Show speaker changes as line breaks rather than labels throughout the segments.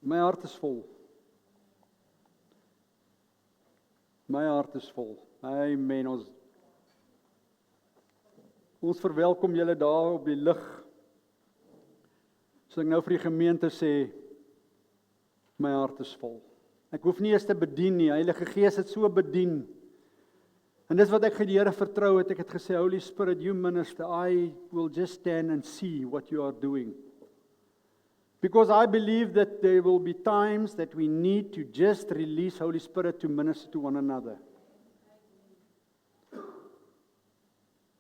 My hart is vol. My hart is vol. Amen. Ons verwelkom julle daar op die lig. So ek nou vir die gemeente sê, my hart is vol. Ek hoef nie eens te bedien nie, Heilige Gees het so bedien. En dis wat ek vir die Here vertrou het, ek het gesê, Holy Spirit, you minister, I will just stand and see what you are doing. Because I believe that there will be times that we need to just release Holy Spirit to minister to one another.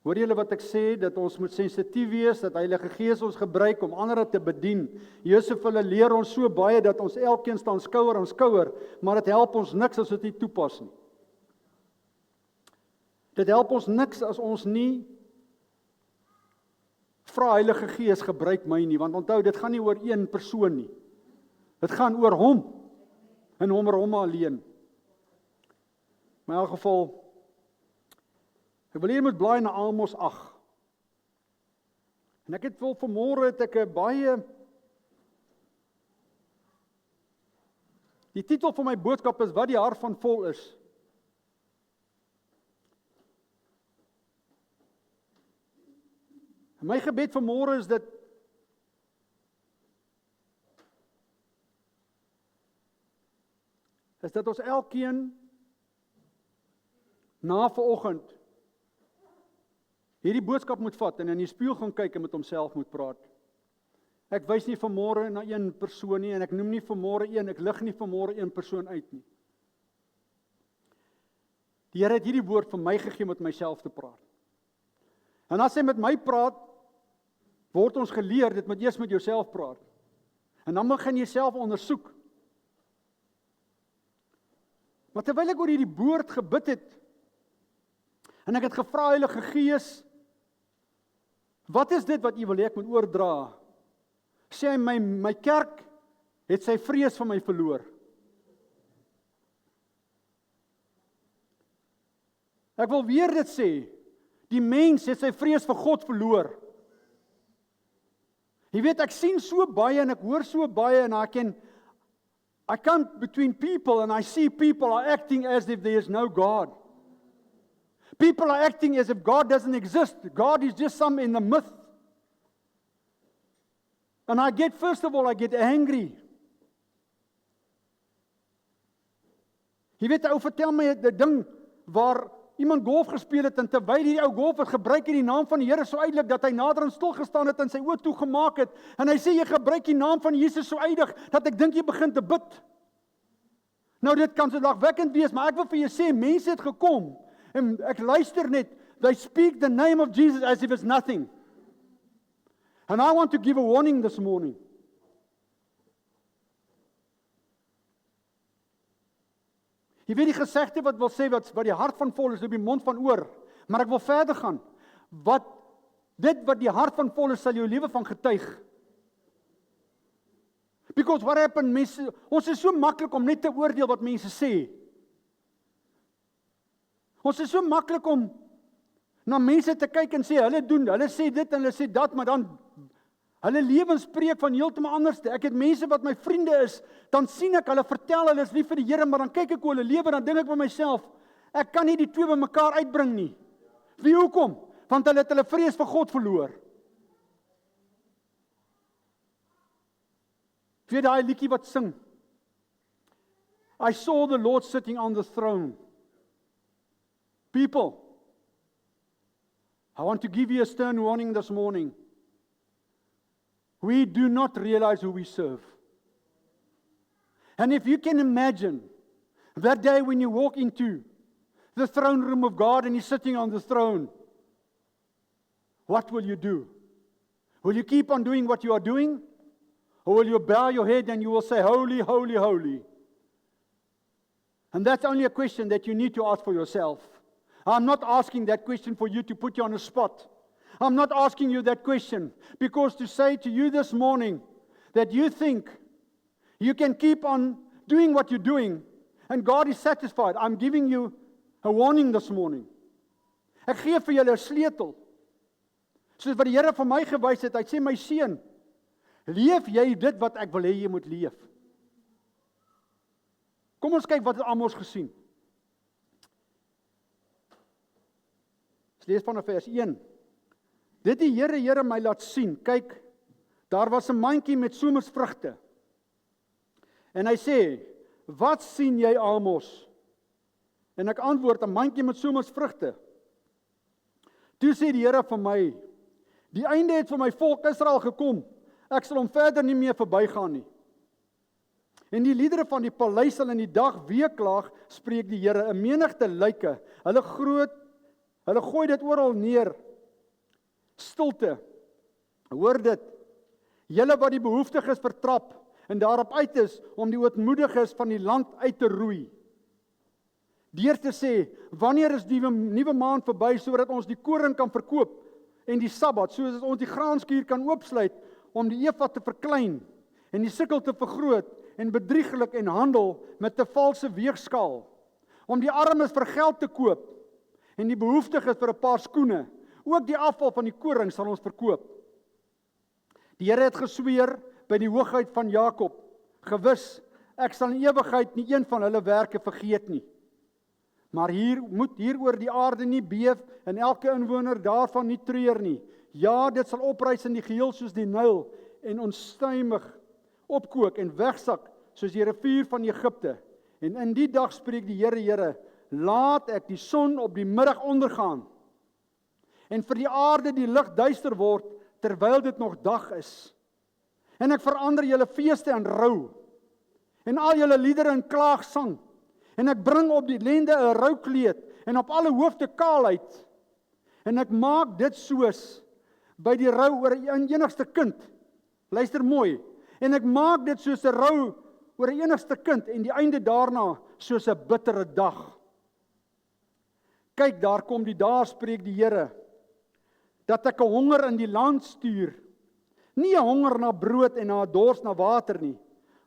Hoor julle wat ek sê, dat ons moet sensitief wees, dat Heilige Gees ons gebruik om ander te bedien. Josef hulle leer ons so baie, dat ons elkeen staan skouer aan skouer, maar dit help ons niks as dit nie toepas nie. Dit help ons niks as ons nie vra Heilige Gees gebruik my nie, want onthou, dit gaan nie oor een persoon nie. Dit gaan oor hom, en hom alleen. Maar in elk geval, ek wil hier moet blaai na Amos 8. En ek het wel vanmôre het ek 'n baie die titel van my boodskap is wat die hart van vol is. En my gebed vanmôre is dat ons elkeen na vanoggend hierdie boodskap moet vat en in die spieël gaan kyk en met homself moet praat. Ek wys nie vanmôre na een persoon nie en ek noem nie vanmôre ek lig nie vanmôre een persoon uit nie. Die Here het hierdie woord vir my gegee om met myself te praat. En as hy met my praat, word ons geleer, dit moet eers met jouself praat. En dan begin jy self ondersoek. Maar terwyl ek oor hierdie woord gebid het, en ek het gevra Heilige Gees, wat is dit wat U wil hê ek moet oordra? Sê hy, my kerk het sy vrees van my verloor. Ek wil weer dit sê, die mens het sy vrees vir God verloor. Jy weet, ek sien so baie en ek hoor so baie en I can't between people and I see people are acting as if there is no God. People are acting as if God doesn't exist. God is just some in the myth. And first of all, I get angry. Jy weet, ou vertel my 'n ding waar iemand golf gespeel het en terwyl die ou golf het gebruik in die naam van die Here so uitlik dat hy nader en stil gestaan het en sy oë toegemaak het en hy sê jy gebruik die naam van Jesus so uitlig dat ek dink jy begin te bid. Nou dit kan so lagwekkend wees, maar ek wil vir jou sê mense het gekom en ek luister net, they speak the name of Jesus as if it's nothing. And I want to give a warning this morning. Jy weet die gesegde wat wil sê, wat die hart van vol is, op die mond van oor. Maar ek wil verder gaan. Dit wat die hart van vol is, sal jou lewe van getuig. Because what happened, ons is so maklik om net te oordeel wat mense sê. Ons is so maklik om na mense te kyk en sê, hulle sê dit en hulle sê dat, maar dan hulle lewens spreek van heeltemal anders. Ek het mense wat my vriende is, dan sien ek, hulle vertel, hulle is lief vir die Here, maar dan kyk ek hoe hulle lewe, dan dink ek by myself, ek kan nie die twee by mekaar uitbring nie. Wie hoekom? Want hulle het hulle vrees vir God verloor. Weet daai liedjie wat sing? I saw the Lord sitting on the throne. People, I want to give you a stern warning this morning. We do not realize who we serve. And if you can imagine that day when you walk into the throne room of God and He's sitting on the throne, what will you do? Will you keep on doing what you are doing? Or will you bow your head and you will say, holy, holy, holy? And that's only a question that you need to ask for yourself. I'm not asking that question for you to put you on a spot. I'm not asking you that question because to say to you this morning that you think you can keep on doing what you're doing and God is satisfied. I'm giving you a warning this morning. Ek gee vir julle 'n sleutel. Soos wat die Here vir my gewys het, hy sê my seun, leef jy dit wat ek wil hê jy moet leef. Kom ons kyk wat het Amos gesien. Ons lees vanaf vers 1. Dit die Here my laat sien. Kyk, daar was 'n mandjie met somersvrugte. En hy sê, wat sien jy, Amos? En ek antwoord, 'n mandjie met somersvrugte. Toe sê die Here vir my, die einde het vir my volk Israel gekom. Ek sal hom verder nie meer verbygaan nie. En die liedere van die paleis sal in die dag weeklaag, spreek die Here, 'n menigte lyke. Hulle gooi dit oral neer. Stilte. Hoor dit. Julle wat die behoeftiges vertrap en daarop uit is om die ootmoediges van die land uit te roei. Deur te sê, wanneer is die nuwe maand verby sodat ons die koring kan verkoop en die Sabbat, sodat ons die graanskuur kan oopsluit om die efa te verklein en die sikkel te vergroot en bedrieglik en handel met 'n valse weegskaal, om die armes vir geld te koop en die behoeftiges vir 'n paar skoene. Ook die afval van die koring sal ons verkoop. Die Here het gesweer by die hoogheid van Jakob, gewis, ek sal in ewigheid nie een van hulle werke vergeet nie. Maar moet hieroor die aarde nie beef en elke inwoner daarvan nie treur nie. Ja, dit sal oprys in die geheel soos die Nyl en onstuimig opkook en wegsak soos die rivier van Egipte. En in die dag spreek die Here, laat ek die son op die middag ondergaan en vir die aarde die lig duister word terwyl dit nog dag is. En ek verander julle feeste in rou en al julle liedere in klaagsang. En ek bring op die lende 'n roukleed en op alle hoofde kaalheid. En ek maak dit soos by die rou oor 'n enigste kind. Luister mooi. En ek maak dit soos 'n rou oor 'n enigste kind en die einde daarna soos 'n bittere dag. Kyk, daar kom die dae, spreek die Here, dat ek 'n honger in die land stuur. Nie 'n honger na brood en na 'n dors na water nie,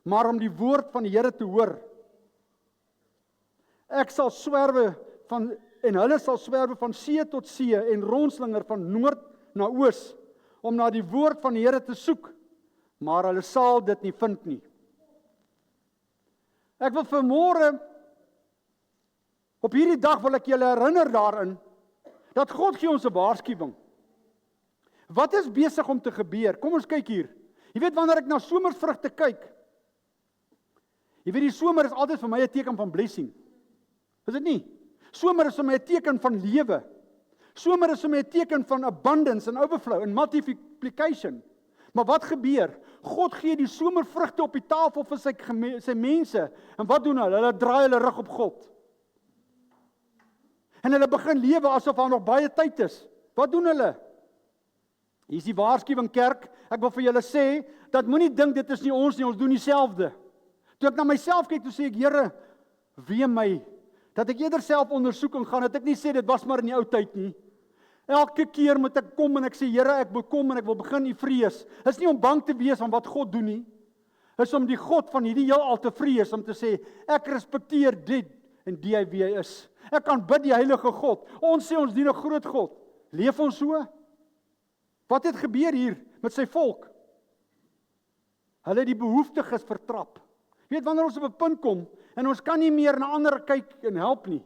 maar om die woord van die Here te hoor. Ek sal swerwe en hulle sal swerwe van see tot see en rondslinger van noord na oos om na die woord van die Here te soek, maar hulle sal dit nie vind nie. Ek wil vanmôre op hierdie dag wil ek julle herinner daarin dat God gee ons 'n waarskuwing. Wat is besig om te gebeur? Kom ons kyk hier. Jy weet wanneer ek na somersvrugte kyk, jy weet die somer is altyd vir my 'n teken van blessing. Is dit nie? Somer is vir my 'n teken van lewe. Somer is vir my 'n teken van abundance en overflow en multiplication. Maar wat gebeur? God gee die somervrugte op die tafel vir sy mense. En wat doen hulle? Hulle draai hulle rug op God. En hulle begin lewe asof daar nog baie tyd is. Wat doen hulle? Hier is die waarskuwing, kerk. Ek wil vir julle sê, dat moenie dink dit is nie ons nie, ons doen dieselfde. Toe ek na myself kyk, toe sê ek, Here, wee my, dat ek eerder self ondersoeking gaan, dat ek nie sê, dit was maar in die ou tyd nie. Elke keer moet ek kom en ek sê, Here, ek wil kom en ek wil begin U vrees. Is nie om bang te wees van wat God doen nie. Is om die God van hierdie heelal te vrees, om te sê, ek respekteer dit en die hy wie hy is. Ek kan bid die heilige God. Ons sê ons dien 'n groot God. Leef ons so? Wat het gebeur hier met sy volk? Hulle het die behoeftiges vertrap. Weet, wanneer ons op 'n punt kom en ons kan nie meer na ander kyk en help nie,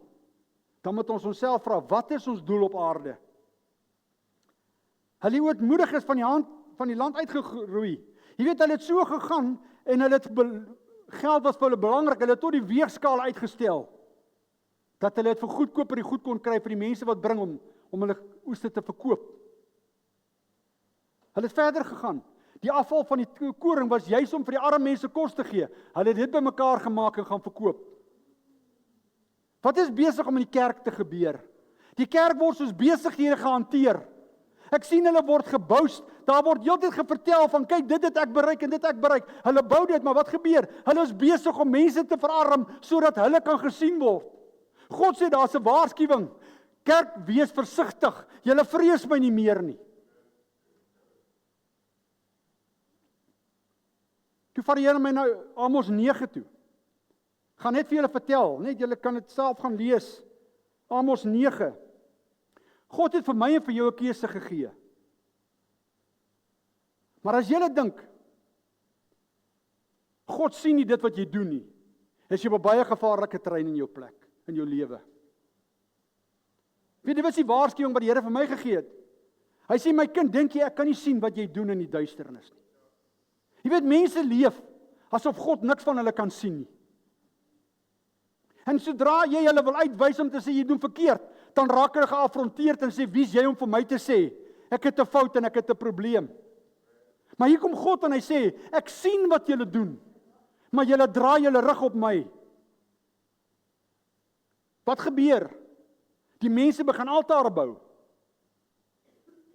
dan moet ons onsself vra, wat is ons doel op aarde? Hulle ootmoediges van die hand van die land uitgeroei. Jy weet, hulle het so gegaan en hulle het geld was vir hulle belangrik, hulle het tot die weegskaal uitgestel, dat hulle het vir goedkoper die goed kon kry vir die mense wat bring om hulle oeste te verkoop. Hulle het verder gegaan. Die afval van die koring was juis om vir die arme mense kos te gee. Hulle het dit bymekaar gemaak en gaan verkoop. Wat is besig om in die kerk te gebeur? Die kerk word soos besighede gehanteer. Ek sien hulle word geboost. Daar word heeltyd gevertel van, kyk, dit het ek bereik en dit ek bereik. Hulle bou dit, maar wat gebeur? Hulle is besig om mense te verarm sodat hulle kan gesien word. God sê daar's 'n waarskuwing. Kerk, wees versigtig. Julle vrees my nie meer nie. Toe vat die Here my nou Amos 9 toe. Gaan net vir julle vertel, net julle kan dit self gaan lees. Amos 9. God het vir my en vir jou 'n keuse gegee. Maar as julle dink, God sien nie dit wat jy doen nie. is jy op 'n baie gevaarlike terrein in jou plek, in jou lewe. Weet jy wat is die waarskuwing wat die Here vir my gegee het? Hy sê, my kind, dink jy ek kan nie sien wat jy doen in die duisternis nie? Jy weet, mense leef asof God niks van hulle kan sien nie. En sodra jy hulle wil uitwys om te sê jy doen verkeerd, dan raak hulle geafronteerd en sê, wie is jy om vir my te sê, ek het 'n fout en ek het 'n probleem. Maar hier kom God en hy sê, ek sien wat julle doen, maar julle draai julle rug op my. Wat gebeur? Die mense begin altare bou.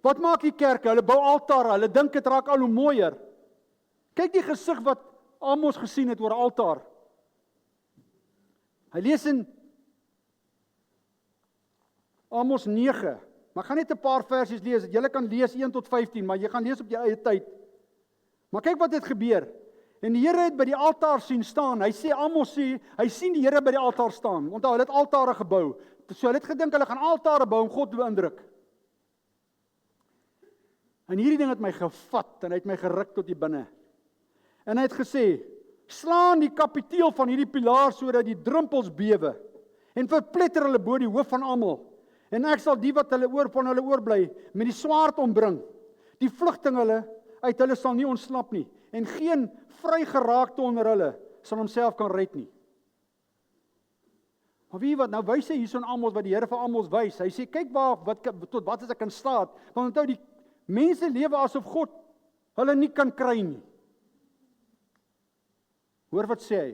Wat maak die kerke? Hulle bou altare, hulle dink dit raak al hoe mooier. Kyk die gesig wat Amos gesien het oor 'n altaar. Hy lees in Amos 9, maar gaan net 'n paar versies lees. Jy kan lees 1 tot 15, maar jy gaan lees op jou eie tyd. Maar kyk wat het gebeur. En die Here het by die altaar sien staan. Hy sê, Amos sê, hy sien die Here by die altaar staan. Want hulle het altare gebou. So hulle het gedink hulle gaan altare bou om God te beïndruk. En hierdie ding het my gevat en hy het my geruk tot die binne. En hy het gesê, slaan die kapiteel van hierdie pilaar sodat die drempels bewe en verpletter hulle bo die hoof van almal. En ek sal die wat van hulle oorbly met die swaard ombring. Die vlugtinge uit hulle sal nie ontsnap nie en geen vrygeraakte onder hulle sal homself kan red nie. Maar wie wat nou wys hy hierson Amos wat die Here vir Amos wys. Hy sê kyk tot wat is ek in staat. Want onthou die mense lewe asof God hulle nie kan kry nie. Hoor wat sê hy?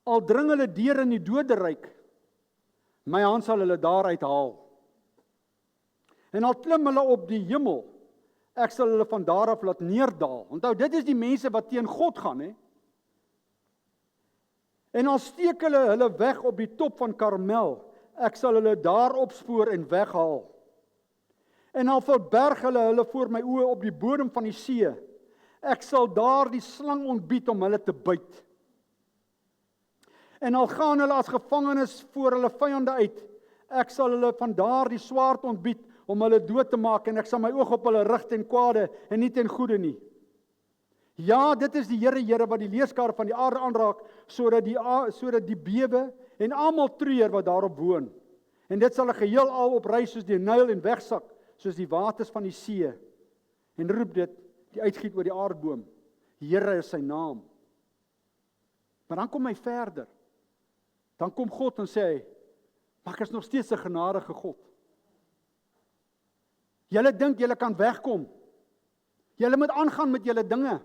Al dring hulle deur in die doderyk, my hand sal hulle daaruit haal. En al klim hulle op die hemel, ek sal hulle van daar af laat neerdaal. Onthou, dit is die mense wat teen God gaan, hè? En al steek hulle weg op die top van Karmel, ek sal hulle daar opspoor en weghaal. En al verberg hulle voor my oë op die bodem van die see, ek sal daar die slang ontbied om hulle te byt. En al gaan hulle as gevangenes voor hulle vyande uit, ek sal hulle van daar die swaard ontbied om hulle dood te maak en ek sal my oog op hulle rig ten kwade en nie ten goeie nie. Ja, dit is die Here wat die leeskar van die aarde aanraak sodat die bewe en almal treur wat daarop woon. En dit sal 'n geheel al oprys soos die Nyl en wegsak soos die waters van die see. En roep dit die uitgiet oor die aardboom. Here is sy naam. Maar dan kom hy verder. Dan kom God en sê hy, maar ek is nog steeds 'n genadige God. Julle dink julle kan wegkom. Julle moet aangaan met julle dinge.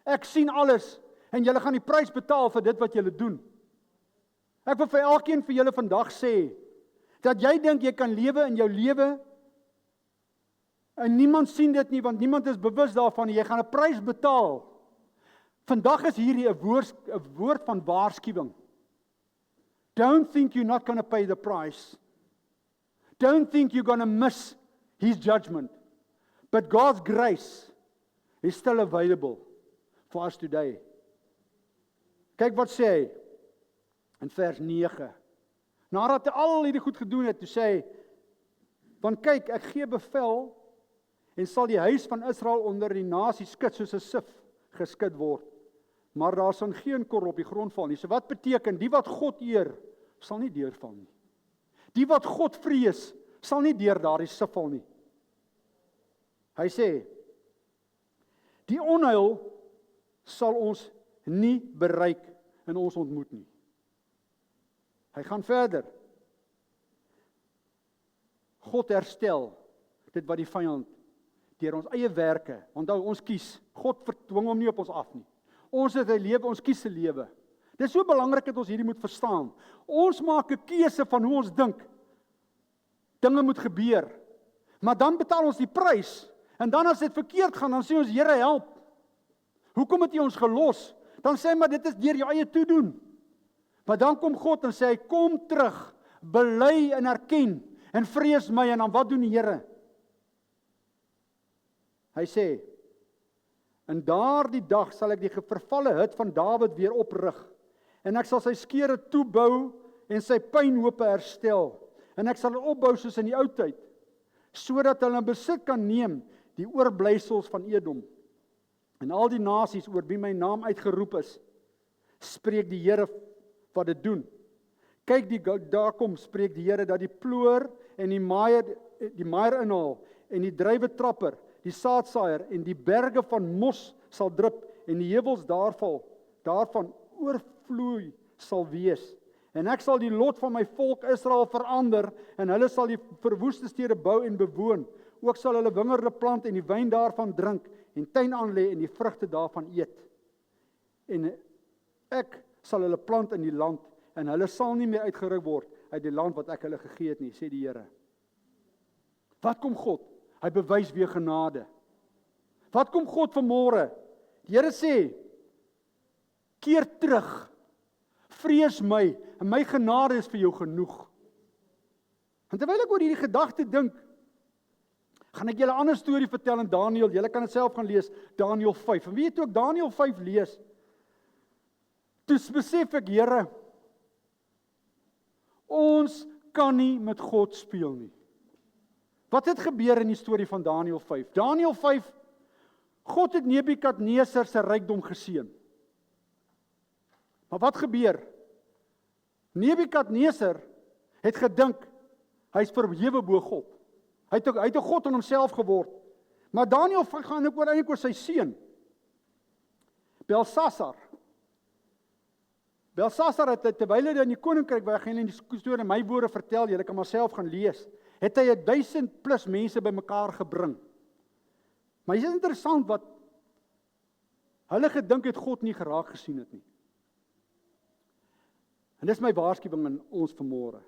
Ek sien alles en julle gaan die prys betaal vir dit wat julle doen. Ek wil vir elkeen vir julle vandag sê dat jy dink jy kan lewe in jou lewe en niemand sien dit nie want niemand is bewus daarvan nie. Jy gaan 'n prys betaal. Vandag is hierdie 'n woord van waarskuwing. Don't think you're not going to pay the price. Don't think you're going to miss His judgment. But God's grace is still available for us today. Kyk wat sê hy in vers 9. Nadat hy al hierdie goed gedoen het, toe sê hy, want kyk, ek gee bevel en sal die huis van Israel onder die nasie skud soos 'n sif geskud word. Maar daar sal geen korrel op die grond val nie. So wat beteken, die wat God eer, sal nie deurval nie. Die wat God vrees, sal nie deur daardie sif val nie. Hy sê, die onheil sal ons nie bereik en ons ontmoet nie. Hy gaan verder. God herstel dit wat die vyand deur ons eie werke, onthou ons kies. God verdwing hom nie op ons af nie. Ons het 'n lewe, ons kies 'n lewe. Dit is so belangrik dat ons hierdie moet verstaan. Ons maak 'n keuse van hoe ons dink dinge moet gebeur. Maar dan betaal ons die prys. En dan as dit verkeerd gaan, dan sê ons, Here, help. Hoekom het U ons gelos? Dan sê hy, maar dit is deur jou eie toedoen. Maar dan kom God en sê hy, kom terug, bely en erken en vrees my. En dan wat doen die Here? Hy sê, in daardie dag sal ek die vervalle hut van Dawid weer oprig. En ek sal sy skere toebou en sy pynhope herstel. En ek sal dit opbou soos in die ou tyd, sodat hulle besit kan neem die oorblysels van Edom. En al die nasies oor wie my naam uitgeroep is, spreek die Here wat dit doen. Kyk, daar kom, spreek die Here, dat die ploer en die maaier inhaal, en die druiwetrapper, die saadsaaier, en die berge van mos sal drup, en die heuwels daarvan oorvloei sal wees. En ek sal die lot van my volk Israel verander, en hulle sal die verwoeste stede bou en bewoon. Ook sal hulle wingerde plant en die wyn daarvan drink, en tuin aanlê en die vrugte daarvan eet. En ek sal hulle plant in die land, en hulle sal nie meer uitgeruk word uit die land wat ek hulle gegee het nie, sê die Here. Wat kom God? Hy bewys weer genade. Wat kom God vanmôre? Die Here sê, keer terug, vrees my, en my genade is vir jou genoeg. En terwyl ek oor hierdie gedagte dink, gaan ek julle 'n ander storie vertel in Daniël. Julle kan dit self gaan lees, Daniël 5. En weet jy, toe ek Daniël 5 lees, toe besef ek, Here, ons kan nie met God speel nie. Wat het gebeur in die storie van Daniël 5? Daniël 5, God het Nebukadnesar se rykdom geseën. Maar wat gebeur? Nebukadnesar het gedink, hy is verhewe bo God. Hy het 'n God in homself geword. Maar Daniël gaan eintlik oor sy seun, Belsasar. Belsasar het, terwyl hy in die koninkryk, waar hy in die storie my woorde vertel, julle kan maar self gaan lees, het hy 1000 plus mense bymekaar gebring. Maar is dit interessant wat hulle gedink het God nie geraak gesien het nie. En dis my waarskuwing aan ons vanmôre.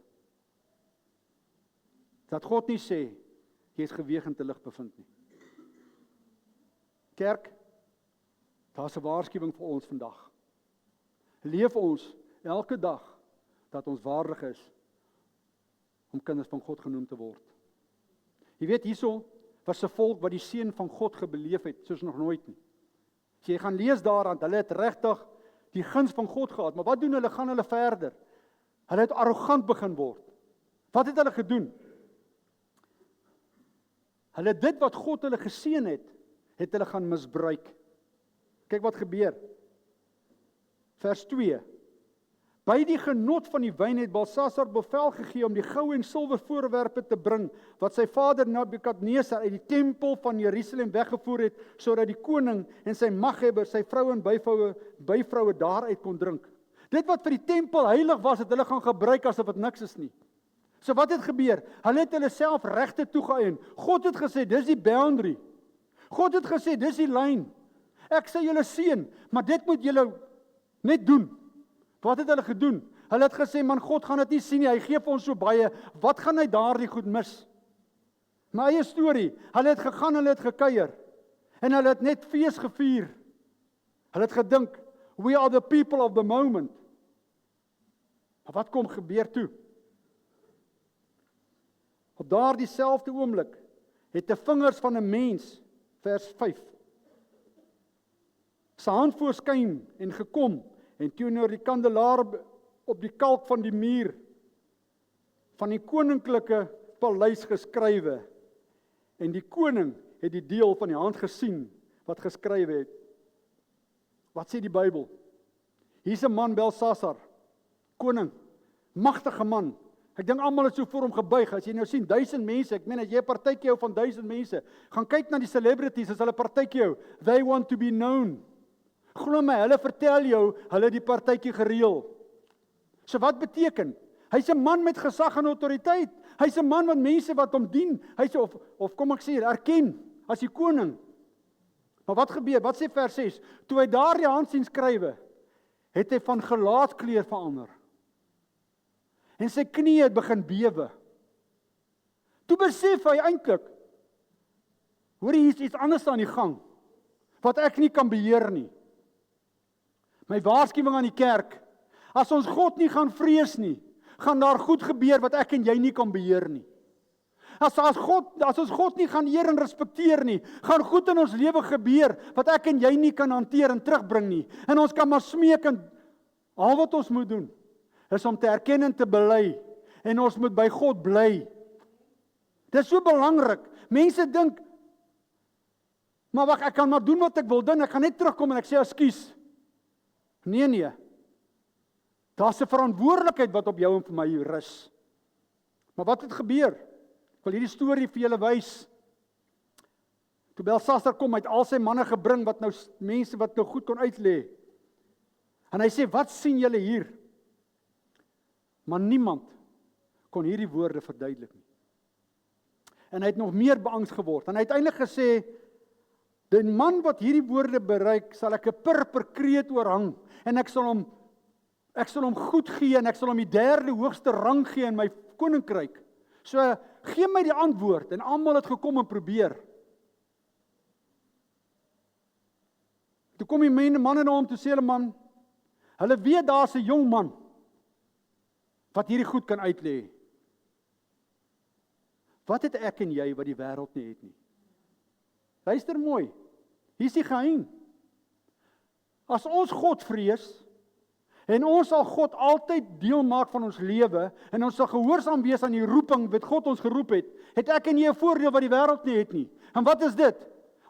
Dat God nie sê, jy is geweeg in te lig bevind nie. Kerk, daar's 'n waarskuwing vir ons vandag. Leef ons elke dag dat ons waardig is om kinders van God genoem te word. Jy weet, hierso was 'n volk wat die seën van God gebeleef het, soos nog nooit nie. As jy gaan lees daaraan, hulle het regtig die guns van God gehad, maar wat doen hulle? Gaan hulle verder? Hulle het arrogant begin word. Wat het hulle gedoen? Hulle dit wat God hulle geseën het hulle gaan misbruik. Kyk wat gebeur. Vers 2. By die genot van die wyn het Belsasar bevel gegee om die goue en silwer voorwerpe te bring, wat sy vader Nebukadnesar uit die tempel van Jerusalem weggevoer het, sodat die koning en sy maghebbers, sy vroue en byvroue daaruit kon drink. Dit wat vir die tempel heilig was, het hulle gaan gebruik asof dit niks is nie. So wat het gebeur? Hulle het hulle self regte toegeëien. God het gesê, dis die boundary. God het gesê, dis die lyn. Ek sê julle seën, maar dit moet julle net doen. Wat het hulle gedoen? Hulle het gesê, man, God gaan dit nie sien nie, hy gee vir ons so baie, wat gaan hy daardie goed mis? My eie storie, hulle het gegaan, hulle het gekuier, en hulle het net fees gevier. Hulle het gedink, we are the people of the moment. Maar wat kom gebeur toe? Op daardie selfde oomblik het die vingers van 'n mens, vers 5, sy hand voorskyn en gekom, en teenoor die kandelaar op die kalk van die muur van die koninklike paleis geskrywe. En die koning het die deel van die hand gesien wat geskrywe het. Wat sê die Bybel? Hier's 'n man, Belsasar, koning, magtige man. Ek dink almal het so voor hom gebuig. As jy nou sien 1000 mense, ek meen as jy 'n partytjie hou van 1000 mense, gaan kyk na die celebrities as hulle partytjie hou. They want to be known. Glo my, hulle vertel jou, hulle het die partytjie gereël. So wat beteken? Hy's 'n man met gesag en autoriteit. Hy's 'n man wat mense wat hom dien. Hy's of kom ek sê, erken as die koning. Maar wat gebeur? Wat sê vers 6? Toe hy daardie hand sien skrywe, het hy van gelaatskleur verander. En sy knieë het begin bewe. Toe besef hy eintlik, hoor hier is iets anders aan die gang, wat ek nie kan beheer nie. My waarskuwing aan die kerk, as ons God nie gaan vrees nie, gaan daar goed gebeur wat ek en jy nie kan beheer nie. As ons God nie gaan eer en respekteer nie, gaan goed in ons lewe gebeur wat ek en jy nie kan hanteer en terugbring nie. En ons kan maar smeek en al wat ons moet doen is om te erken en te bely, en ons moet by God bly. Dit is so belangrik. Mense dink, maar wag, ek kan maar doen wat ek wil doen, ek gaan net terugkom en ek sê ekskuus. Nee, Daar's 'n verantwoordelikheid wat op jou en vir my rus. Maar wat het gebeur? Ek wil hierdie storie vir julle wys. Toe Belsasar kom, het al sy manne gebring wat nou mense wat nou goed kon uitlê. En hy sê, wat sien julle hier? Maar niemand kon hierdie woorde verduidelik nie. En hy het nog meer beangs geword. En hy het uiteindelik gesê, die man wat hierdie woorde bereik, sal ek 'n purperkreet oorhang en ek sal hom goed gee en ek sal hom die 3de hoogste rang gee in my koninkryk. So gee my die antwoord en almal het gekom en probeer. Toe kom die manne na hom toe sê hulle man, hulle weet daar's 'n jong man wat hierdie goed kan uitlê. Wat het ek en jy wat die wêreld nie het nie? Luister mooi. Hier's die geheim. As ons God vrees en ons sal God altyd deel maak van ons lewe en ons sal gehoorsaam wees aan die roeping wat God ons geroep het ek en jy 'n voordeel wat die wêreld nie het nie. En wat is dit?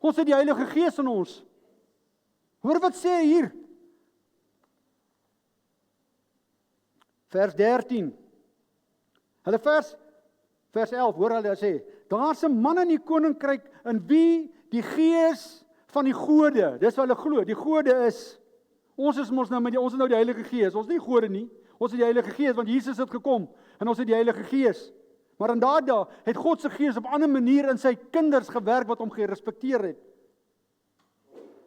Ons het die Heilige Gees in ons. Hoor wat sê hy hier? Vers 13. Hulle vers 11, hoor hulle sê, daar's 'n man in die koninkryk in wie die Gees van die gode, dis wat hulle glo, die gode is, ons is nou die Heilige Gees, ons is nie gode nie, ons het die Heilige Gees, want Jesus het gekom, en ons het die Heilige Gees. Maar in daardie het God se Gees op 'n ander manier in sy kinders gewerk wat hom gerespekteer het.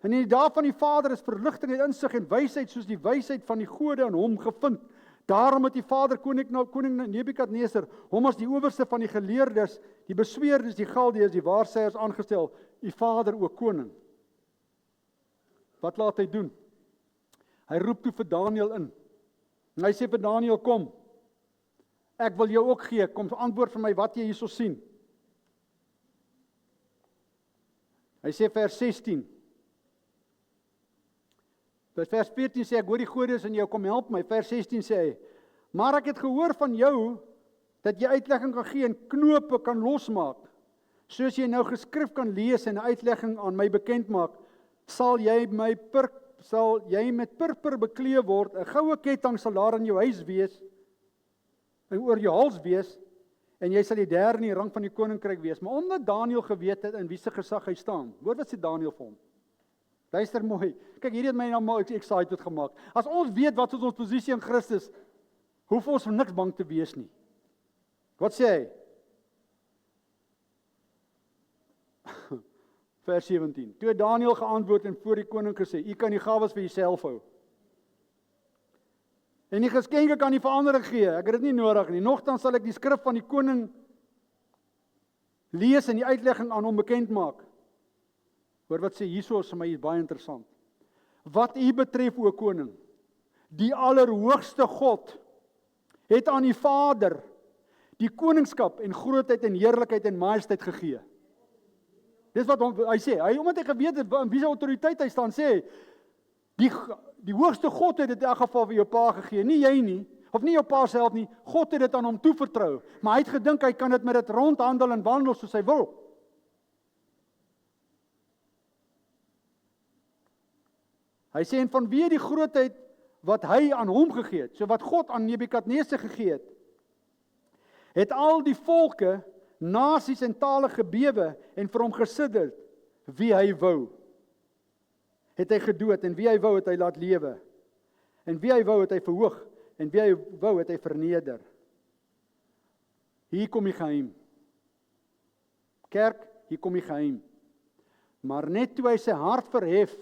En in die dae van die Vader is verligting en insig en wysheid soos die wysheid van die gode in hom gevind. Daarom het die Vader koning Nebukadneser hom as die owerste van die geleerdes, die besweerdes, die galdeërs, die waarsêers aangestel, die Vader ook koning. Wat laat hy doen? Hy roep toe vir Daniël in. En hy sê vir Daniël, kom, ek wil jou ook gee, kom antwoord vir my wat jy hierso sien. Hy sê vers 16. Vers 14 sê, ek hoor die gode is in jou, kom help my. Vers 16 sê hy, maar ek het gehoor van jou, dat jy uitlegging kan gee en knope kan losmaak. Soos jy nou geskrif kan lees en 'n uitlegging aan my bekend maak, sal jy met purper bekleed word, 'n goue ketting sal daar in jou huis wees, en oor jou hals wees, en jy sal die 3de in die rang van die koninkryk wees. Maar omdat Daniël geweet het in wie se gesag hy staan, hoor wat sê Daniël vir hom. Luister mooi. Kyk, hierdie het my nou maar excited gemaak. As ons weet wat is ons posisie in Christus, hoef ons vir niks bang te wees nie. Wat sê hy? Vers 17. Toe Daniël geantwoord en voor die koning gesê, u kan die gawes vir jouself hou. En die geskenke kan nie verander gee. Ek het dit nie nodig nie. Nogtans sal ek die skrif van die koning lees en die uitlegging aan hom bekend maak. Hoor wat sê hierso is vir my baie interessant. Wat u betref, o koning, die allerhoogste God het aan die Vader die koningskap en grootheid en heerlikheid en majesteit gegee. Dis wat hy sê. Omdat hy geweet het in wie se autoriteit hy staan, sê hy, die hoogste God het dit in elk geval vir jou pa gegee, nie jy nie, of nie jou pa self nie, God het dit aan hom toevertrou, maar hy het gedink hy kan dit met dit rondhandel en wandel soos hy wil. Hy sê, en vanweë die grootheid wat hy aan hom gegee het, so wat God aan Nebukadneser gegee het al die volke, nasies en tale gebewe en vir hom gesidder, wie hy wou, het hy gedood, en wie hy wou het hy laat lewe, en wie hy wou het hy verhoog, en wie hy wou het hy verneder. Hier kom die geheim. Kerk, hier kom die geheim. Maar net toe hy sy hart verhef,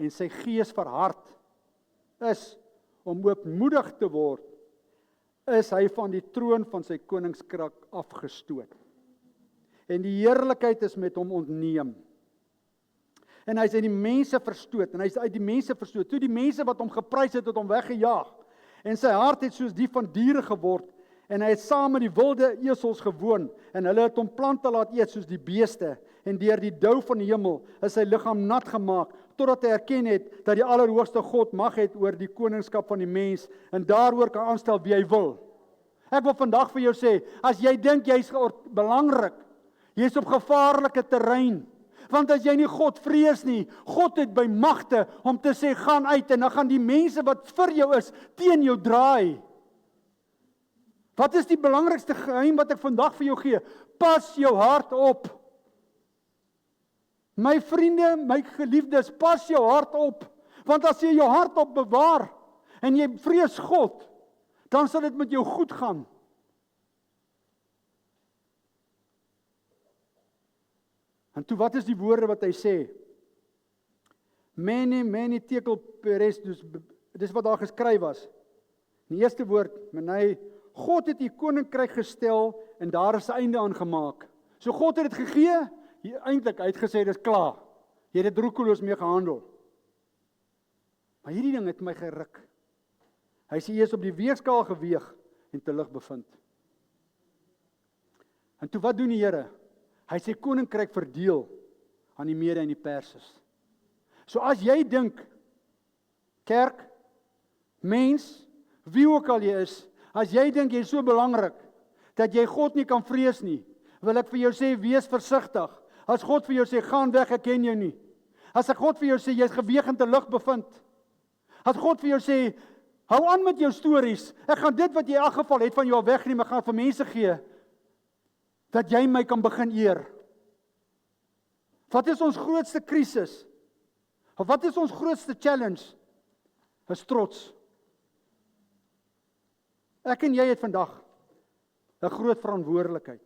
en sy gees verhard is om ootmoedig te word, is hy van die troon van sy koningskrag afgestoot. En die heerlikheid is met hom ontneem. En hy is uit die mense verstoot, en hy is uit die mense verstoot. Toe die mense wat hom geprys het hom weggejaag. En sy hart het soos die van diere geword, en hy het saam met die wilde esels gewoon, en hulle het hom plante laat eet soos die beeste, en deur die dou van die hemel is sy liggaam nat gemaak, totdat hy erken het dat die allerhoogste God mag het oor die koningskap van die mens, en daaroor kan aanstel wie hy wil. Ek wil vandag vir jou sê, as jy dink jy's belangrik, jy's op gevaarlike terrein, Want as jy nie God vrees nie, God het by magte om te sê, gaan uit, en dan gaan die mense wat vir jou is, teen jou draai. Wat is die belangrikste geheim wat ek vandag vir jou gee? Pas jou hart op. My vriende, my geliefdes, pas jou hart op. Want as jy jou hart op bewaar, en jy vrees God, dan sal dit met jou goed gaan. En toe, wat is die woorde wat hy sê? Many tekel peres, dis wat daar geskryf was. Die eerste woord, menai, God het die koninkryk gestel, en daar is 'n einde aan gemaak. So God het dit gegee, eintlik, hy het gesê, dis klaar. Jy het dit roekeloos mee gehandel. Maar hierdie ding het my geruk. Hy sê, jy is op die weegskaal geweeg, en te lig bevind. En toe, wat doen die Here? Hy sê koninkryk verdeel aan die Mede en die Perses. So as jy dink, kerk, mens, wie ook al jy is, as jy dink jy is so belangrik, dat jy God nie kan vrees nie, wil ek vir jou sê, wees versigtig. As God vir jou sê, gaan weg, ek ken jou nie. As God vir jou sê, jy is geweeg en te lig bevind. As God vir jou sê, hou aan met jou stories, ek gaan dit wat jy in elk geval het van jou al wegneem, ek gaan vir mense gee, dat jy my kan begin eer. Wat is ons grootste krisis? Of wat is ons grootste challenge? Is trots. Ek en jy het vandag 'n groot verantwoordelikheid.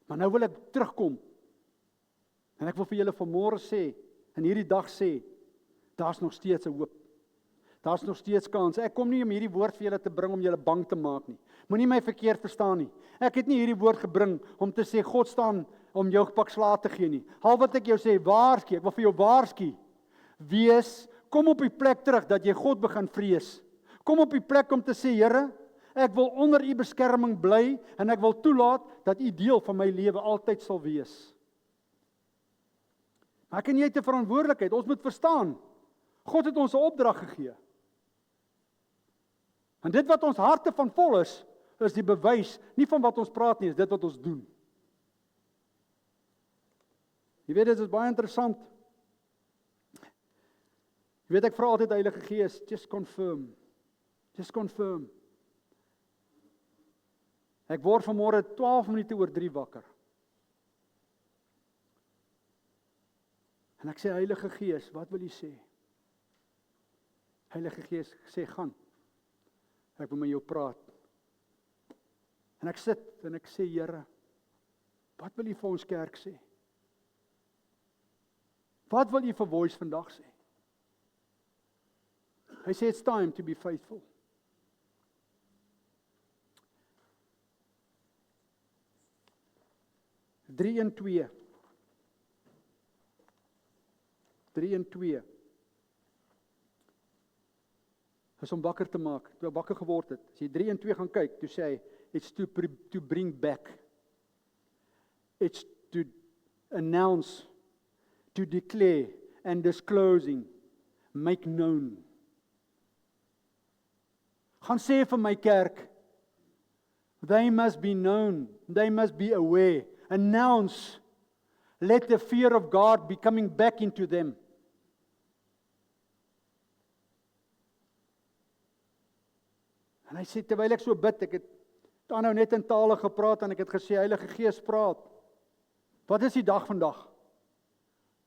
Maar nou wil ek terugkom. En ek wil vir julle vanmôre sê, en hierdie dag sê, daar's nog steeds 'n hoop. Daar's nog steeds kans. Ek kom nie om hierdie woord vir julle te bring om julle bang te maak nie. Moenie my verkeerd verstaan nie. Ek het nie hierdie woord gebring om te sê God staan om jou pak slaag te gee nie. Al wat ek jou sê, waarsku, ek wil vir jou waarsku. Wees, kom op die plek terug dat jy God begin vrees. Kom op die plek om te sê, Here, ek wil onder u beskerming bly en ek wil toelaat dat u deel van my lewe altyd sal wees. Maar ek en jy het 'n verantwoordelikheid. Ons moet verstaan. God het ons 'n opdrag gegee. En dit wat ons harte van vol is die bewys, nie van wat ons praat nie, is dit wat ons doen. Jy weet, dit is baie interessant. Jy weet, ek vra altyd Heilige Gees, just confirm. Just confirm. Ek word vanmôre 12 minute oor 3 wakker. En ek sê, Heilige Gees, wat wil U sê? Heilige Gees sê, gaan. Ek wil met jou praat. En ek sit en ek sê, Here, wat wil U vir ons kerk sê? Wat wil U vir Voice vandag sê? Hy sê, it's time to be faithful. Drie en twee. Is om wakker te maak, toe hy wakker geword het. As jy 3 en 2 gaan kyk, toe sê hy, it's to bring back. It's to announce, to declare and disclosing, make known. Gaan sê vir my kerk, they must be known, they must be aware, announce, let the fear of God be coming back into them. En hy sê, terwyl ek so bid, ek het dan nou net in tale gepraat en ek het gesê, Heilige Gees praat. Wat is die dag vandag?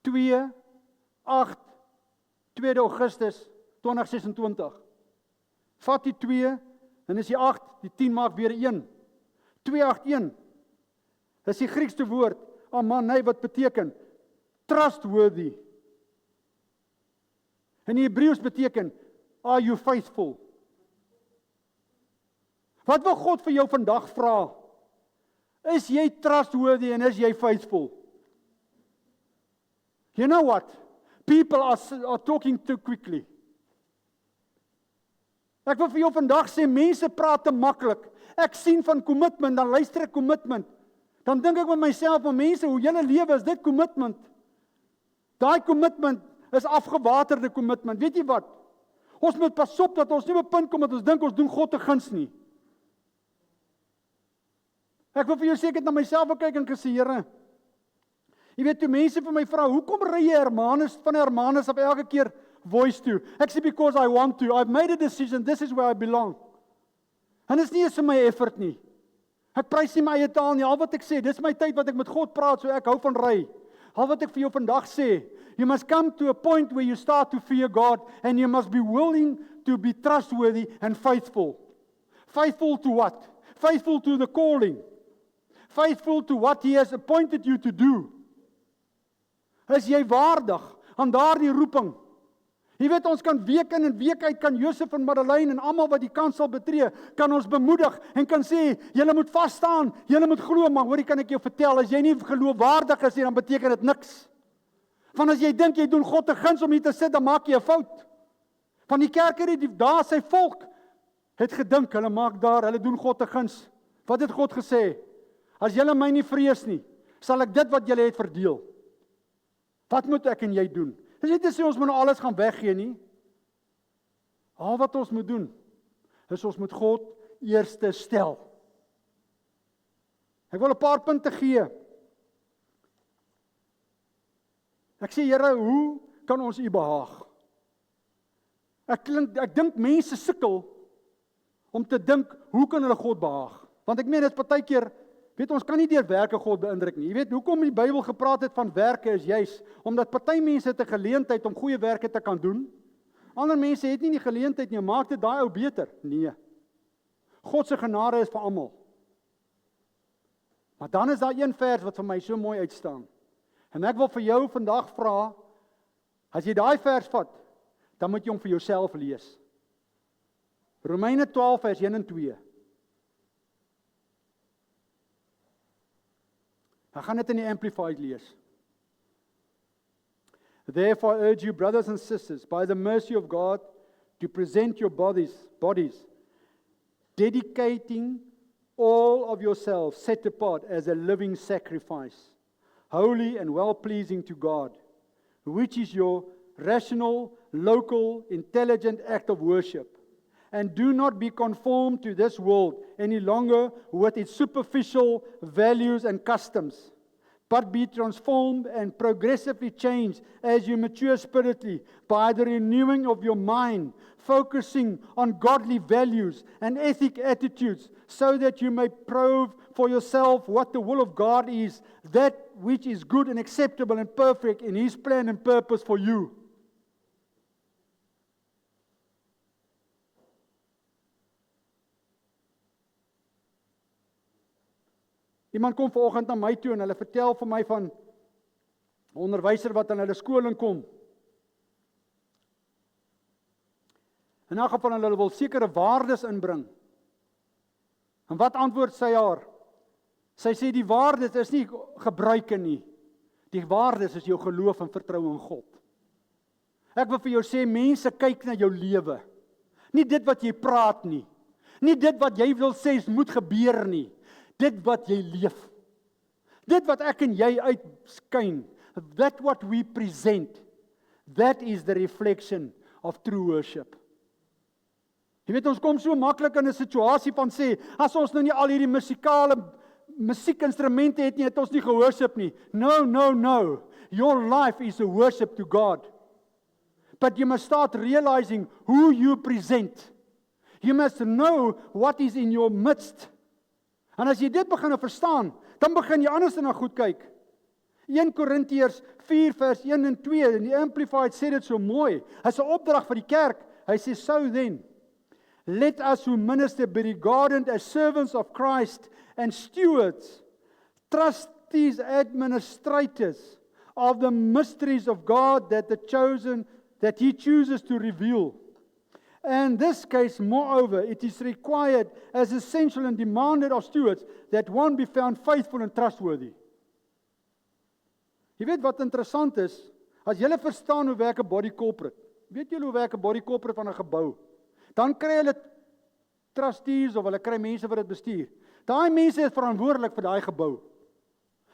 2 Augustus 2026. Vat die 2, dan is die 8, die 10 maak weer 1. 281. Dis die Griekse woord, amanai, wat beteken trustworthy. In die Hebreëus beteken, are you faithful? Wat wil God vir jou vandag vra? Is jy trustworthy en is jy faithful? You know what? People are talking too quickly. Ek wil vir jou vandag sê, mense praat te maklik. Ek sien van commitment, dan luister ek commitment. Dan dink ek met myself, maar mense, hoe julle lewe, is dit commitment? Daai commitment is afgewaterde commitment. Weet jy wat? Ons moet pas op dat ons nie op 'n punt kom dat ons dink ons doen God 'n guns nie. Ek wil vir jou sê, ek het na myself gekyk en gesê, Here, Jy weet, toe mense vir my vra, hoekom ry jy Hermanus van Hermanus op elke keer Voice toe? Ek sê, because I want to. I've made a decision, this is where I belong. En dit is nie eens vir my effort nie. Ek prys nie my eie taal nie, al wat ek sê, dis my tyd wat ek met God praat, so ek hou van ry. Al wat ek vir jou vandag sê, you must come to a point where you start to fear God, and you must be willing to be trustworthy and faithful. Faithful to what? Faithful to the calling. Faithful to what He has appointed you to do. Is jy waardig aan daardie roeping? Jy weet, ons kan week in en week uit, kan Josef en Madeleine en almal wat die kans sal betree, kan ons bemoedig en kan sê, julle moet vas staan, julle moet glo, maar hoorie, kan ek jou vertel, as jy nie geloofwaardig is nie, dan beteken dit niks. Want as jy dink jy doen God 'n guns om hier te sit, dan maak jy 'n fout. Van die kerk het daar sy volk het gedink, hulle maak daar, hulle doen God 'n guns. Wat het God gesê? As julle my nie vrees nie, sal ek dit wat julle het verdeel. Wat moet ek en jy doen? Dis nie te sê ons moet nou alles gaan weggee nie. Al wat ons moet doen, is ons moet God eerste stel. Ek wil 'n paar punte gee. Ek sê, Here, hoe kan ons U behaag? Ek dink mense sukkel om te dink, hoe kan hulle God behaag? Want ek meen, dit is partykeer, weet ons kan nie deur werke God beïndruk nie. Jy weet, hoekom die Bybel gepraat het van werke is juis, omdat party mense het 'n geleentheid om goeie werke te kan doen. Ander mense het nie die geleentheid nie, maak dit daai ou beter. Nee. God se genade is vir almal. Maar dan is daar een vers wat vir my so mooi uitstaan. En ek wil vir jou vandag vra, as jy daai vers vat, dan moet jy hom vir jouself lees. Romeine 12 vers 1 en 2. Ek gaan dit in die Amplified lees. Therefore I urge you, brothers and sisters, by the mercy of God, to present your bodies, dedicating all of yourselves, set apart as a living sacrifice, holy and well-pleasing to God, which is your rational, local, intelligent act of worship. And do not be conformed to this world any longer with its superficial values and customs, but be transformed and progressively changed as you mature spiritually by the renewing of your mind, focusing on godly values and ethic attitudes, so that you may prove for yourself what the will of God is, that which is good and acceptable and perfect in His plan and purpose for you. Iemand kom vanoggend na my toe en hulle vertel vir my van 'n onderwyser wat aan hulle skool inkom. In 'n geval hulle wil sekere waardes inbring. En wat antwoord sy haar? Sy sê die waardes is nie gebruike nie. Die waardes is jou geloof en vertroue in God. Ek wil vir jou sê, mense kyk na jou lewe. Nie dit wat jy praat nie. Nie dit wat jy wil sê moet gebeur nie. Dit wat jy leef. Dit wat ek en jy uitskyn. That what we present. That is the reflection of true worship. Jy weet, ons kom so maklik in 'n situasie van sê, as ons nou nie al hierdie musiekinstrumente het nie, het ons nie geworship nie. No. Your life is a worship to God. But you must start realizing who you present. You must know what is in your midst. En as jy dit begin verstaan, dan begin jy anders na goed kyk. 1 Korintiërs 4 vers 1 en 2, in die Amplified sê dit so mooi. Hy's 'n opdrag vir die kerk. Hy sê, so then, let us who minister be regarded as servants of Christ and stewards, trustees, administrators of the mysteries of God that He chooses to reveal. And in this case, moreover, it is required as essential and demanded of stewards that one be found faithful and trustworthy. Jy weet wat interessant is, as jy verstaan hoe werk 'n body corporate, weet jy hoe werk 'n body corporate van 'n gebou, dan kry hulle trustees of hulle kry mense wat dit bestuur. Daai mense is verantwoordelik vir daai gebou.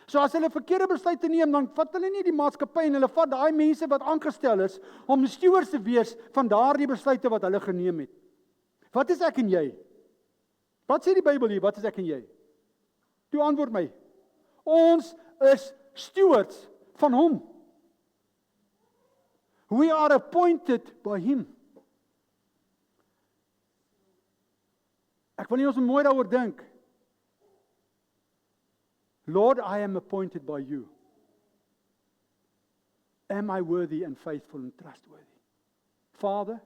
So as hulle verkeerde besluite neem, dan vat hulle nie die maatskappy en hulle vat daai mense wat aangestel is om stewards te wees van daardie besluite wat hulle geneem het. Wat is ek en jy? Wat sê die Bybel hier? Wat is ek en jy? Toe antwoord my. Ons is stewards van hom. We are appointed by him. Ek wil nie ons mooi daaroor dink. Lord, I am appointed by you. Am I worthy and faithful and trustworthy? Father,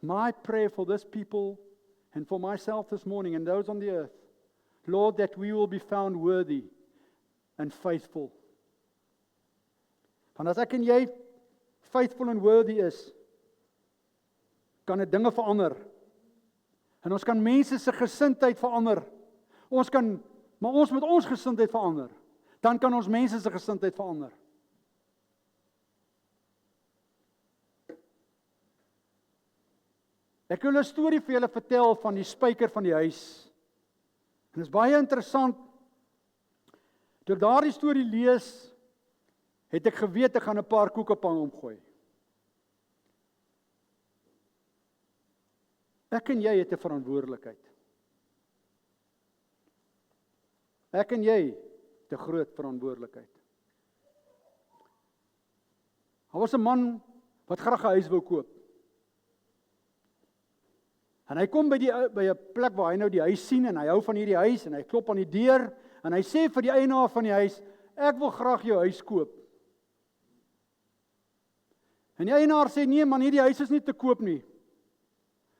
my prayer for this people and for myself this morning and those on the earth, Lord, that we will be found worthy and faithful. Want as ek en jy faithful and worthy is, kan dit dinge verander. En ons kan mense se gesindheid verander. Maar ons moet ons gesindheid verander. Dan kan ons mense se gesindheid verander. Ek wil 'n storie vir julle vertel van die spyker van die huis. En dit is baie interessant. Toe ek daardie storie lees, het ek geweet ek gaan 'n paar koekepan omgooi. Ek en jy het 'n verantwoordelikheid. Ek en jy het 'n groot verantwoordelikheid. Daar was 'n man wat graag 'n huis wou koop. En hy kom by 'n plek waar hy nou die huis sien en hy hou van hierdie huis en hy klop aan die deur en hy sê vir die eienaar van die huis, ek wil graag jou huis koop. En die eienaar sê, nee man, hierdie huis is nie te koop nie.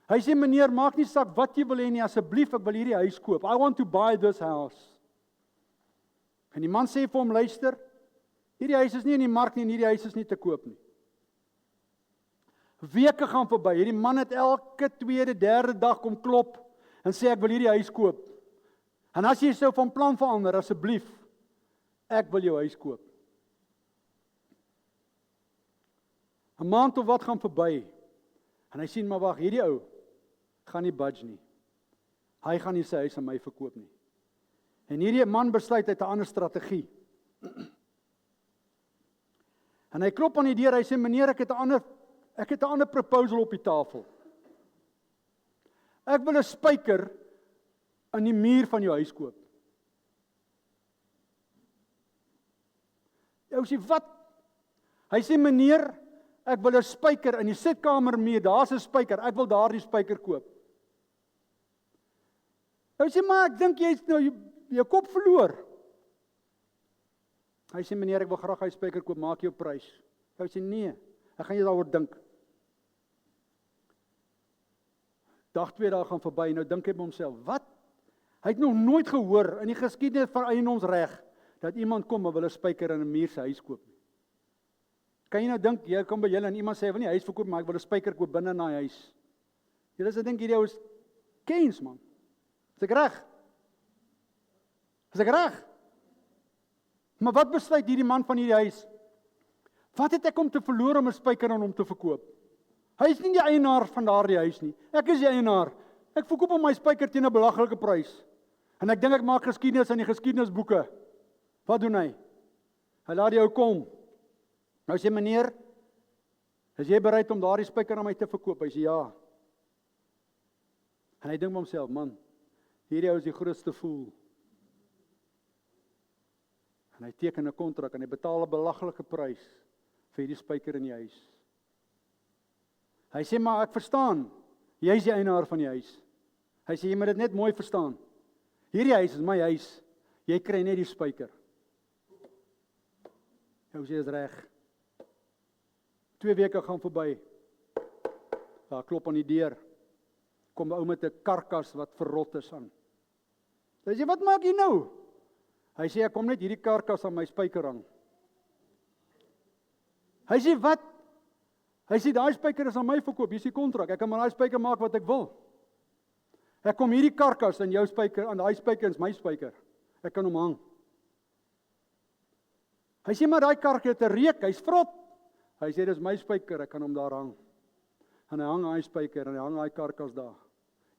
Hy sê, meneer, maak nie saak wat jy wil hê nie, asseblief, ek wil hierdie huis koop. I want to buy this house. En die man sê vir hom, luister, hierdie huis is nie in die mark nie en hierdie huis is nie te koop nie. Weke gaan verby, hierdie man het elke tweede, derde dag kom klop en sê, ek wil hierdie huis koop. En as jy sou van plan verander, asseblief, ek wil jou huis koop. 'n maand of wat gaan verby, en hy sien, maar wag, hierdie ou, gaan nie budge nie. Hy gaan nie sy huis aan my verkoop nie. En hierdie man besluit uit 'n ander strategie. En hy klop aan die deur, hy sê, meneer, ek het 'n ander proposal op die tafel. Ek wil 'n spyker in die muur van jou huis koop. Ou sê, wat? Hy sê, meneer, ek wil 'n spyker in die sitkamermuur, daar's 'n spyker, ek wil daardie spyker koop. Hy sê, maar ek dink jy het nou jou kop verloor. Hy sê, meneer, ek wil graag hy spyker koop, maak jou prys. Hy sê, nee, ek gaan jy daaroor dink. Dag 2 dae gaan verby, nou dink hy by homself, wat? Hy het nog nooit gehoor in die geskiedenis van eiendomsreg dat iemand kom en wil 'n spyker in 'n muur se huis koop. Kan jy nou dink, jy kom by julle en iemand sê, ek wil nie huis verkoop, maar ek wil 'n spyker koop binne in daai huis. Julle sê, dink hierdie ou is kens, man. Is ek reg? Is ek reg? Maar wat besluit hierdie man van hierdie huis? Wat het ek om te verloor om 'n spyker aan hom te verkoop? Hy is nie die eienaar van daardie huis nie. Ek is die eienaar. Ek verkoop hom my spyker teen 'n belaglike prys. En ek dink ek maak geskiedenis in die geskiedenisboeke. Wat doen hy? Hy laat die ou kom. Nou sê, meneer, is jy bereid om daardie spyker aan my te verkoop? Hy sê, ja. En hy dink by homself, man, hierdie ou is die grootste fool. En hy teken 'n kontrak en hy betaal 'n belaglike prys vir hierdie spyker in die huis. Hy sê, maar ek verstaan, jy is die eienaar van die huis. Hy sê, jy moet dit net mooi verstaan. Hierdie huis is my huis, jy kry net die spyker. Hy sê, is reg. 2 weke gaan verby. Daar klop aan die deur. Kom 'n ou met 'n karkas wat verrot is aan. Hy sê, wat maak jy nou? Hy sê, ek kom net hierdie karkas aan my spyker hang. Hy sê, wat? Hy sê, daai spyker is aan my verkoop, hier is die kontrak, ek kan met daai spyker maak wat ek wil. Ek kom hierdie karkas in jou spyker, aan daai spyker is my spyker. Ek kan hom hang. Hy sê, maar daai karkas het 'n reuk, hy's vrot. Hy sê, dis my spyker, ek kan hom daar hang. En hy hang daai spyker, en hy hang daai karkas daar.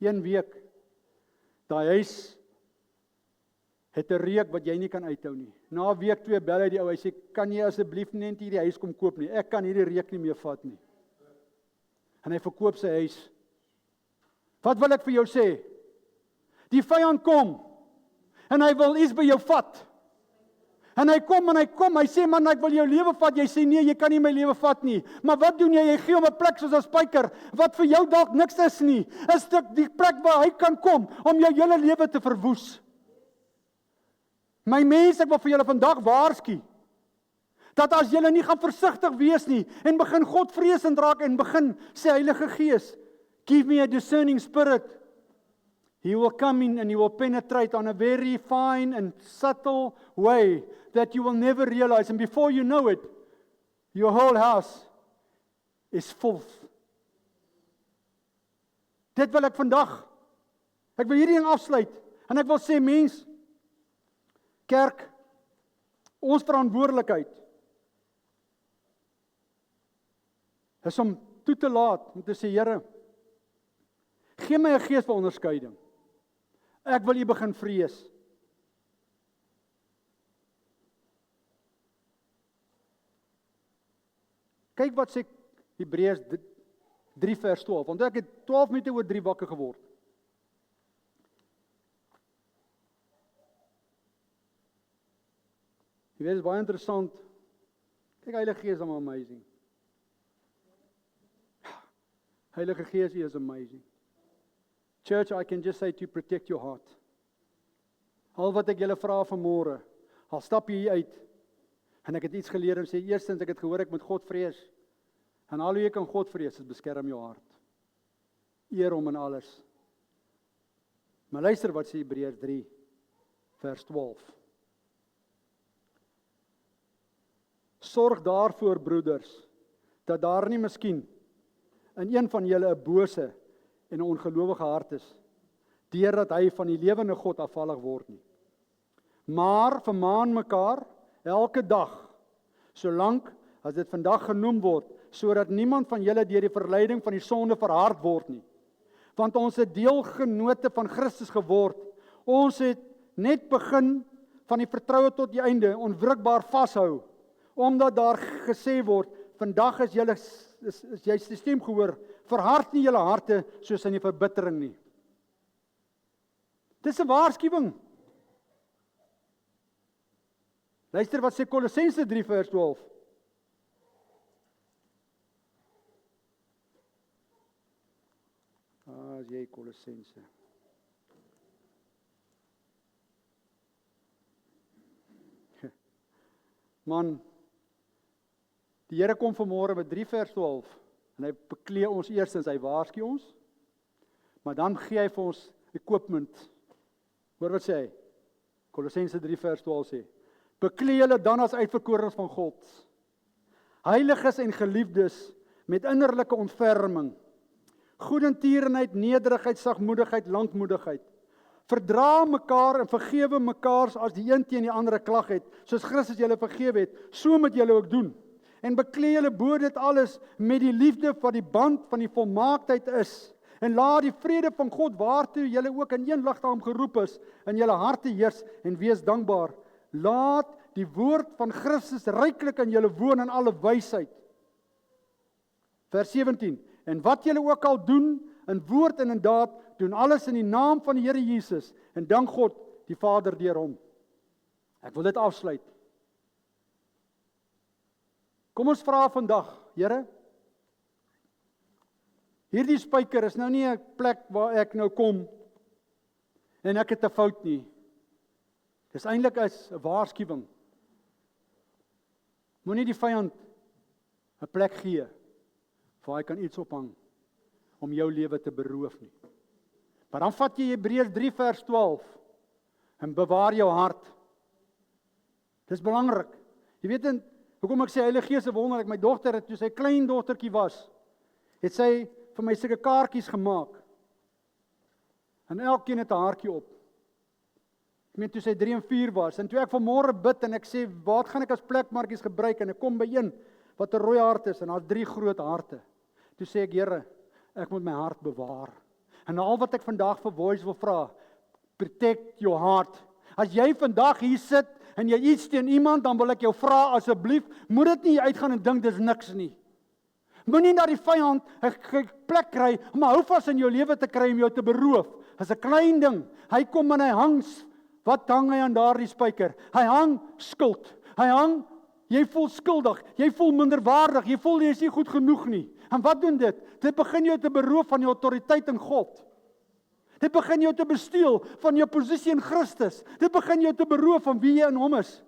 1 week, daai huis het 'n reuk wat jy nie kan uithou nie. Na week 2 bel hy die ou, hy sê, kan jy asseblief net hierdie huis kom koop nie? Ek kan hierdie reuk nie meer vat nie. En hy verkoop sy huis. Wat wil ek vir jou sê? Die vyand kom, en hy wil iets by jou vat. En hy kom, hy sê, man, ek wil jou lewe vat. Jy sê, nee, jy kan nie my lewe vat nie. Maar wat doen jy? Jy gee hom 'n plek soos 'n spyker, wat vir jou dalk niks is nie. Is dit die plek waar hy kan kom, om jou hele lewe te verwoes. My mense, ek wil vir julle vandag waarsku, dat as julle nie gaan versigtig wees nie, en begin God vreesend raak, en begin sê, Heilige Gees, give me a discerning spirit, He will come in and He will penetrate on a very fine and subtle way that you will never realize. And before you know it, your whole house is full. Dit wil ek vandag. Ek wil hierdie ding afsluit. En ek wil sê, mens, kerk, ons verantwoordelikheid is om toe te laat, om te sê, Here, gee my 'n gees van onderskeiding. Ek wil U begin vrees. Kyk wat sê Hebreërs 3 vers 12, want ek het 12 minute oor 3 wakker geword. Jy weet, dit is baie interessant. Kyk, Heilige Gees is amazing. Heilige Gees, U is amazing. Church, I can just say to you, protect your heart. Al wat ek julle vra vanmôre, al stap jy hier uit, en ek het iets geleer en sê, eerstens, ek het gehoor, ek moet God vrees. En al hoe jy kan God vrees, is beskerm jou hart. Eer hom in alles. Maar luister wat sê Hebreërs 3, vers 12. Sorg daarvoor, broeders, dat daar nie miskien in een van julle 'n bose en 'n ongelowige hart is, deurdat hy van die lewende God afvallig word nie. Maar vermaan mekaar elke dag, solank as dit vandag genoem word, sodat niemand van julle deur die verleiding van die sonde verhard word nie. Want ons het deelgenote van Christus geword. Ons het net begin van die vertroue tot die einde onwrikbaar vashou, omdat daar gesê word, vandag is jy die stem gehoor, verhard nie julle harte soos in die verbittering nie. Dis 'n waarskuwing. Luister wat sê Kolossense 3 vers 12. As jy Kolossense. Man, die Here kom vanmôre met 3 vers 12 en hy beklee ons eerstens, hy waarsku ons, maar dan gee hy vir ons equipment. Hoor wat sê hy? Kolossense 3 vers 12 sê, beklee julle dan as uitverkorenes van God, heiliges en geliefdes, met innerlike ontferming, goedertierenheid, nederigheid, sagmoedigheid, lankmoedigheid. Verdra mekaar en vergewe mekaar as die een teen die ander 'n klag het, soos Christus julle vergewe het, so moet julle ook doen. En beklee julle bo dit alles met die liefde wat die band van die volmaaktheid is. En laat die vrede van God, waartoe julle ook in een liggaam geroep is, in julle harte heers en wees dankbaar. Laat die woord van Christus ryklik in julle woon in alle wysheid. Vers 17. En wat julle ook al doen, in woord en in daad, doen alles in die naam van die Here Jesus, en dank God, die Vader deur hom. Ek wil dit afsluit. Kom ons vra vandag, Here, hierdie spyker is nou nie 'n plek waar ek nou kom, en ek het 'n fout nie. Dis eintlik 'n waarskuwing. Moenie die vyand 'n plek gee, waar hy kan iets ophang, om jou lewe te beroof nie. Maar dan vat jy Hebreërs 3 vers 12, en bewaar jou hart. Dis belangrik. Jy weet, hoekom ek sê Heilige Gees is wonderlik, my dogter het, toe sy klein dogtertjie was, het sy vir my sulke kaartjies gemaak, en elkeen het 'n haartjie op. Ek meen toe sy 3 en 4 was, en toe ek vanmôre bid, en ek sê, wat gaan ek as plekmarkies gebruik, en ek kom by een, wat 'n rooi hart is, en daar's 3 groot harte. Toe sê ek, Here, ek moet my hart bewaar. En al wat ek vandag vir Voice wil vra, protect your heart. As jy vandag hier sit, en jy iets teen iemand, dan wil ek jou vra, asseblief, moet dit nie uitgaan en dink dis niks nie. Moenie dat die vyand 'n plek kry, om 'n houvas in jou lewe te kry, om jou te beroof. Dis 'n klein ding. Hy kom en hy hang Wat hang hy aan daardie spyker? Hy hang skuld. Hy hang, jy voel skuldig, jy voel minderwaardig, jy voel jy is nie goed genoeg nie. En wat doen dit? Dit begin jou te beroof van jou autoriteit in God. Dit begin jou te besteel van jou posisie in Christus. Dit begin jou te beroof van wie jy in hom is.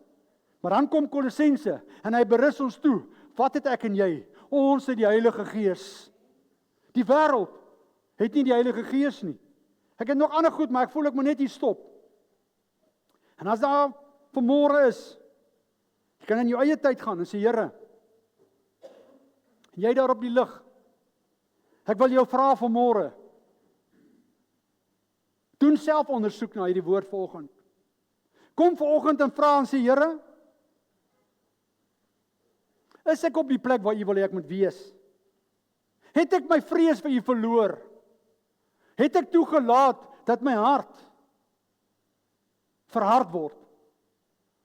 Maar dan kom Kolossense en hy berus ons toe. Wat het ek en jy? Ons het die Heilige Gees. Die wêreld het nie die Heilige Gees nie. Ek het nog ander goed, maar ek voel ek moet net hier stop. En as daar vanmôre is, jy kan in jou eie tyd gaan en sê, Here, jy daar op die lig, ek wil jou vra vanmôre, doen self ondersoek na hierdie woord vanoggend. Kom vanoggend en vra en sê, Here, is ek op die plek waar U wil hê ek moet wees? Het ek my vrees vir U verloor? Het ek toegelaat dat my hart verhard word?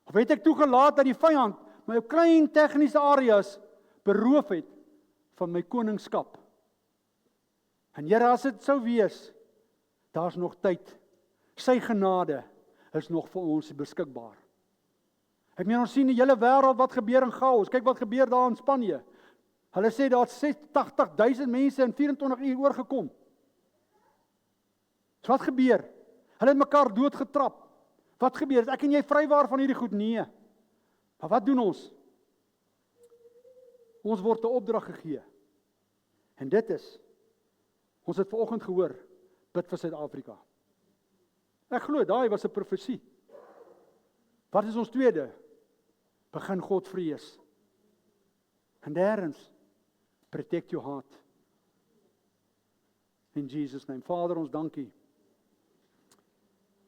Of het ek toegelaat dat die vyand my op klein tegniese areas beroof het van my koningskap? En Here, as dit sou wees, daar's nog tyd. Sy genade is nog vir ons beskikbaar. Ek meen, ons sien die hele wêreld wat gebeur in chaos. Kyk wat gebeur daar in Spanje. Hulle sê daar het 80.000 mense in 24 uur oorgekom. So wat gebeur? Hulle het mekaar doodgetrap. Wat gebeur? Is ek en jy vrywaar van hierdie goed? Nee. Maar wat doen ons? Ons word 'n opdrag gegee. En dit is, ons het vanoggend gehoor, bid vir Suid-Afrika. Ek glo, daai was 'n profesie. Wat is ons tweede? Begin God vrees. En derdens, protect your heart. In Jesus' name. Vader, ons dankie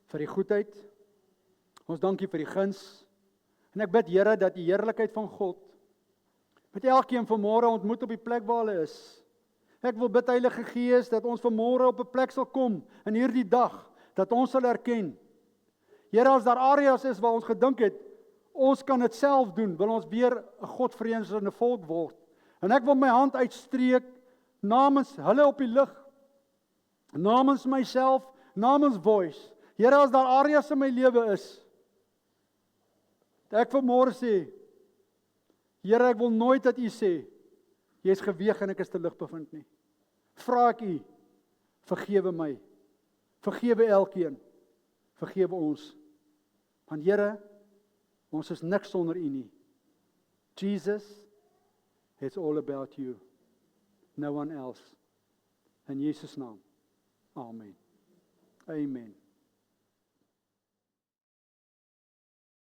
vir die goedheid. Ons dankie vir die guns. En ek bid, Here, dat die heerlikheid van God met elkeen vanmôre ontmoet op die plek waar hulle is. Ek wil bid, Heilige Gees, dat ons vanmôre op 'n plek sal kom in hierdie dag, dat ons sal erken. Here, as daar areas is waar ons gedink het, ons kan dit self doen, wil ons weer 'n godvreesende volk word. En ek wil my hand uitstreek namens hulle op die lig, namens myself, namens Voice. Here, as daar areas in my lewe is, dat ek vanmôre sê, Here, ek wil nooit dat U sê, jy is geweeg en ek is te lig bevind nie. Vra ek U, vergewe my, vergewe elkeen, vergewe ons. Want Here, ons is niks sonder U nie. Jesus, it's all about You. No one else. In Jesus' naam. Amen. Amen.